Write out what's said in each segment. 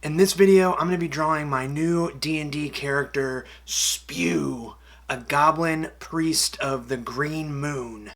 In this video, I'm going to be drawing my new D&D character, Spew, a goblin priest of the Green Moon.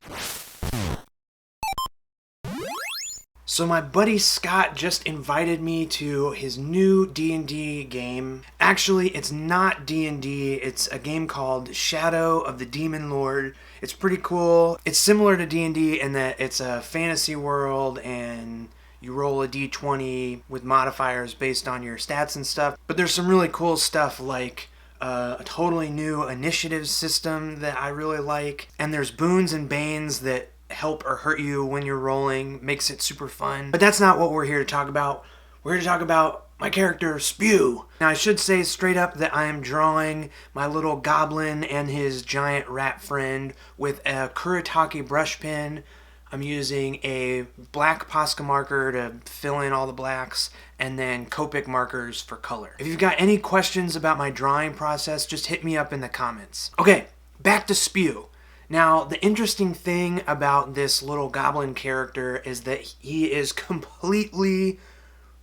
So my buddy Scott just invited me to his new D&D game. Actually, it's not D&D, it's a game called Shadow of the Demon Lord. It's pretty cool. It's similar to D&D in that it's a fantasy world and you roll a d20 with modifiers based on your stats and stuff. But there's some really cool stuff like a totally new initiative system that I really like. And there's boons and banes that help or hurt you when you're rolling. Makes it super fun. But that's not what we're here to talk about. We're here to talk about my character, Spew. Now I should say straight up that I am drawing my little goblin and his giant rat friend with a Kuretake brush pen. I'm using a black Posca marker to fill in all the blacks, and then Copic markers for color. If you've got any questions about my drawing process, just hit me up in the comments. Okay, back to Spew. Now, the interesting thing about this little goblin character is that he is completely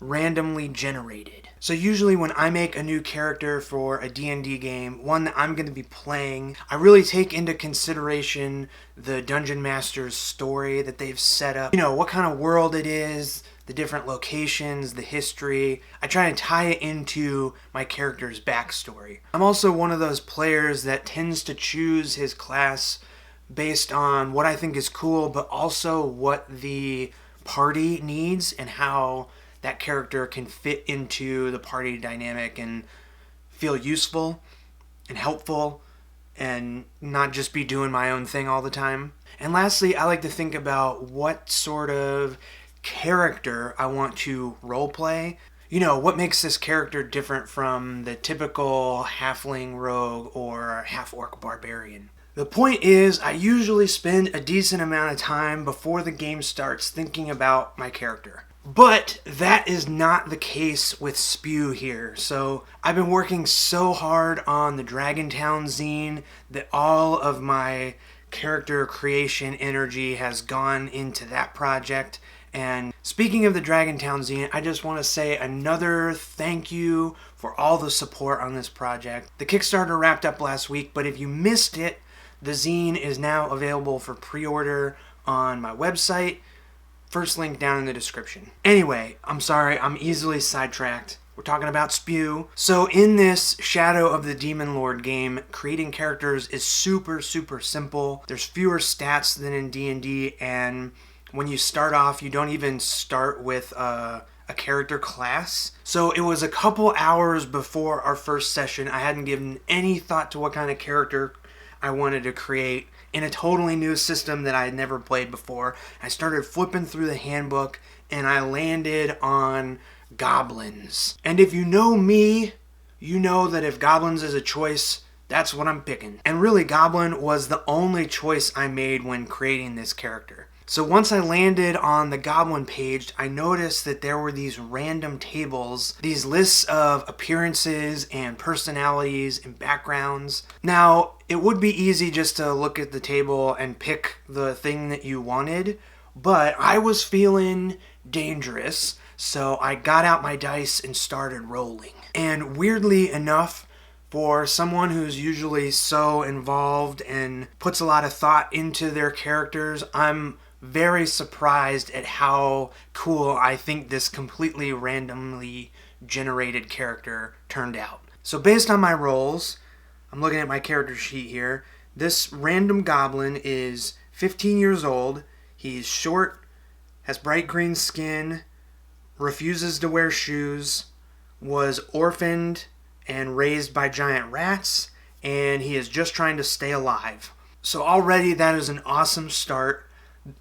randomly generated. So usually when I make a new character for a D&D game, one that I'm going to be playing, I really take into consideration the Dungeon Master's story that they've set up. You know, what kind of world it is, the different locations, the history. I try to tie it into my character's backstory. I'm also one of those players that tends to choose his class based on what I think is cool, but also what the party needs and how that character can fit into the party dynamic and feel useful and helpful and not just be doing my own thing all the time. And lastly, I like to think about what sort of character I want to roleplay. You know, what makes this character different from the typical halfling rogue or half-orc barbarian. The point is, I usually spend a decent amount of time before the game starts thinking about my character. But that is not the case with Spew here. So I've been working so hard on the Dragontown zine that all of my character creation energy has gone into that project. And speaking of the Dragontown zine, I just want to say another thank you for all the support on this project. The Kickstarter wrapped up last week, but if you missed it, the zine is now available for pre-order on my website. First link down in the description. Anyway, I'm sorry, I'm easily sidetracked. We're talking about Spew. So in this Shadow of the Demon Lord game, creating characters is super simple. There's fewer stats than in D&D, and when you start off, you don't even start with a character class. So it was a couple hours before our first session. I hadn't given any thought to what kind of character I wanted to create in a totally new system that I had never played before. I started flipping through the handbook and I landed on goblins. And if you know me, you know that if goblins is a choice, that's what I'm picking. And really, goblin was the only choice I made when creating this character. So once I landed on the goblin page, I noticed that there were these random tables, these lists of appearances and personalities and backgrounds. Now, it would be easy just to look at the table and pick the thing that you wanted, but I was feeling dangerous, so I got out my dice and started rolling. And weirdly enough, for someone who's usually so involved and puts a lot of thought into their characters, I'm very surprised at how cool I think this completely randomly generated character turned out. So based on my rolls, I'm looking at my character sheet here. This random goblin is 15 years old. He's short, has bright green skin, refuses to wear shoes, was orphaned and raised by giant rats, and he is just trying to stay alive. So already that is an awesome start.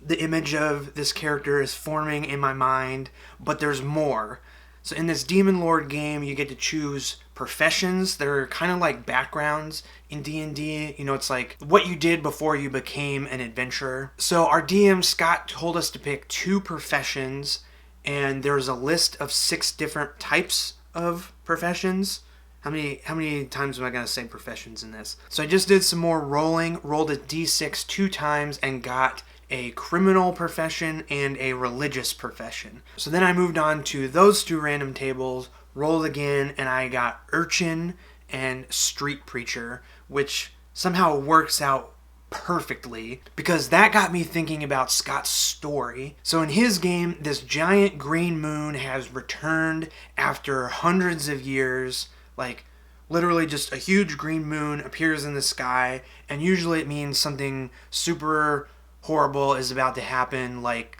The image of this character is forming in my mind, but there's more. So in this Demon Lord game, you get to choose professions. They're kind of like backgrounds in D&D. You know, it's like what you did before you became an adventurer. So our DM, Scott, told us to pick 2 professions, and there's a list of 6 different types of professions. How many times am I going to say professions in this? So I just did some more rolling, rolled a d6 2 times, and got a criminal profession and a religious profession. So then I moved on to those 2 random tables, rolled again, and I got Urchin and Street Preacher, which somehow works out perfectly because that got me thinking about Scott's story. So in his game, this giant green moon has returned after hundreds of years. Like, literally just a huge green moon appears in the sky, and usually it means something super horrible is about to happen, like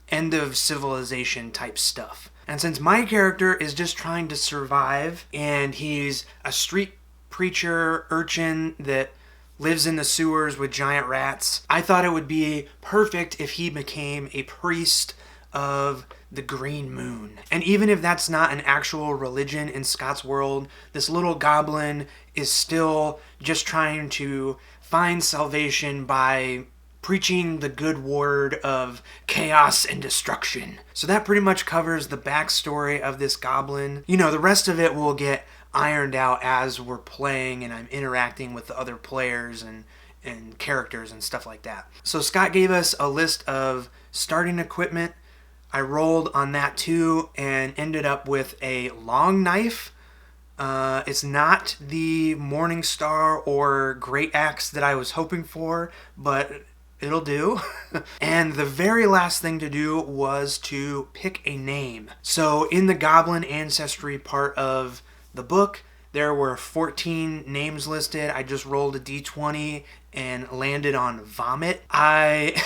end of civilization type stuff. And since my character is just trying to survive, and he's a street preacher urchin that lives in the sewers with giant rats, I thought it would be perfect if he became a priest of the green moon. And even if that's not an actual religion in Scott's world, this little goblin is still just trying to find salvation by preaching the good word of chaos and destruction. So that pretty much covers the backstory of this goblin. You know, the rest of it will get ironed out as we're playing and I'm interacting with the other players and characters and stuff like that. So Scott gave us a list of starting equipment. I rolled on that too and ended up with a long knife. It's not the Morning Star or Great Axe that I was hoping for, but it'll do. And the very last thing to do was to pick a name. So in the Goblin Ancestry part of the book, there were 14 names listed. I just rolled a d20 and landed on Vomit. I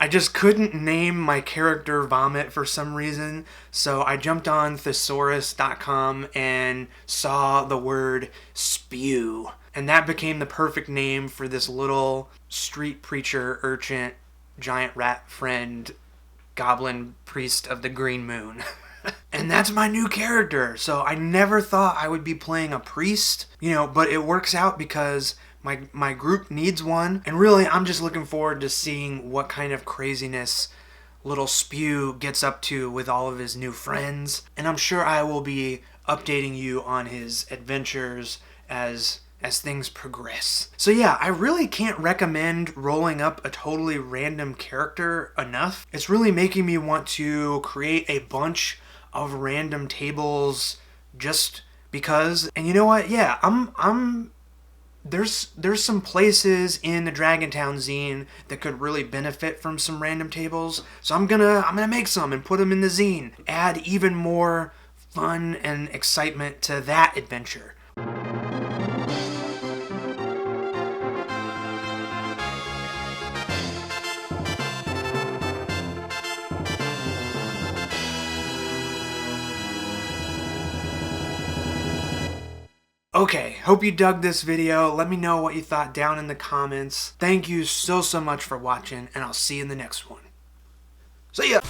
just couldn't name my character Vomit for some reason, so I jumped on thesaurus.com and saw the word spew. And that became the perfect name for this little street preacher, urchin, giant rat friend, goblin priest of the green moon. And that's my new character. So I never thought I would be playing a priest, you know, but it works out because my group needs one. And really, I'm just looking forward to seeing what kind of craziness little Spew gets up to with all of his new friends. And I'm sure I will be updating you on his adventures as things progress. So yeah, I really can't recommend rolling up a totally random character enough. It's really making me want to create a bunch of random tables just because. And you know what? Yeah, there's some places in the Dragontown zine that could really benefit from some random tables. So I'm gonna make some and put them in the zine. Add even more fun and excitement to that adventure. Okay, hope you dug this video. Let me know what you thought down in the comments. Thank you so much for watching, and I'll see you in the next one. See ya!